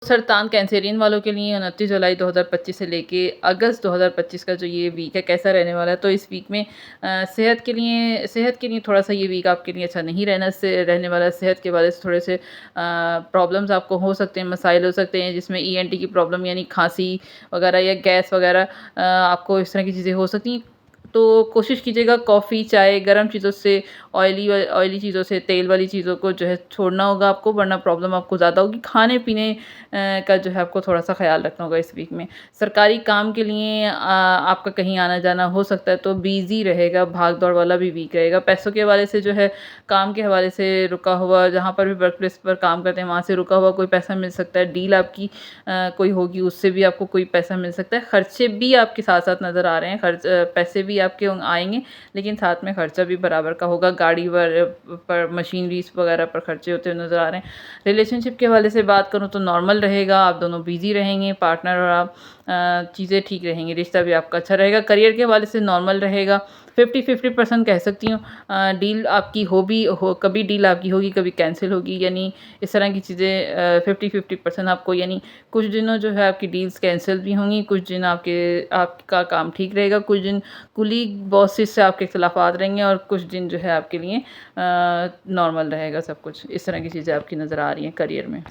सरतान Cancerian वालों के लिए 29 जुलाई 2025 से लेके अगस्त 2025 का जो ये वीक है कैसा रहने वाला है। तो इस वीक में सेहत के लिए थोड़ा-सा ये वीक आपके लिए अच्छा नहीं रहने वाला है। सेहत के वजह से थोड़े से प्रॉब्लम्स आपको हो सकते हैं, मसाइल हो सकते हैं, जिसमें ईएनटी की प्रॉब्लम यानी खाँसी वगैरह या गैस वगैरह आपको इस तरह की चीज़ें हो सकती हैं। तो कोशिश कीजिएगा कॉफ़ी, चाय, गरम चीज़ों से, ऑयली चीज़ों से, तेल वाली चीज़ों को जो है छोड़ना होगा आपको, वरना प्रॉब्लम आपको ज़्यादा होगी। खाने-पीने का जो है आपको थोड़ा-सा ख़्याल रखना होगा इस वीक में। सरकारी काम के लिए आपका कहीं आना-जाना हो सकता है, तो बिज़ी रहेगा, भाग-दौड़ वाला भी वीक रहेगा। पैसों के हवाले से जो है, काम के हवाले से रुका हुआ, जहाँ पर भी वर्क प्लेस पर काम करते हैं, वहाँ से रुका हुआ कोई पैसा मिल सकता है। डील आपकी कोई होगी, उससे भी आपको कोई पैसा मिल सकता है। खर्चे भी आपके साथ-साथ नज़र आ रहे हैं। पैसे भी आपके आएँगे, लेकिन साथ में खर्चा भी बराबर का होगा। गाड़ी पर मशीनरीज़ वगैरह पर खर्चे होते हुए नज़र आ रहे हैं। रिलेशनशिप के हवाले से बात करूँ तो नॉर्मल रहेगा, आप दोनों बिज़ी रहेंगे, पार्टनर और आप चीज़ें ठीक रहेंगी, रिश्ता भी आपका अच्छा रहेगा। करियर के हवाले से नॉर्मल रहेगा, 50-50% कह सकती हूँ। डील आपकी कभी डील आपकी होगी, कभी कैंसल होगी, यानी इस तरह की चीज़ें 50-50% आपको, यानी कुछ दिनों जो है आपकी डील्स कैंसल भी होंगी, कुछ दिन आपका काम ठीक रहेगा, कुछ दिन कुलीग बॉसेस से आपके इख्तिलाफ़ात रहेंगे और कुछ दिन जो है आपके लिए नॉर्मल रहेगा सब कुछ। इस तरह की चीज़ें आपकी नज़र आ रही हैं करियर में।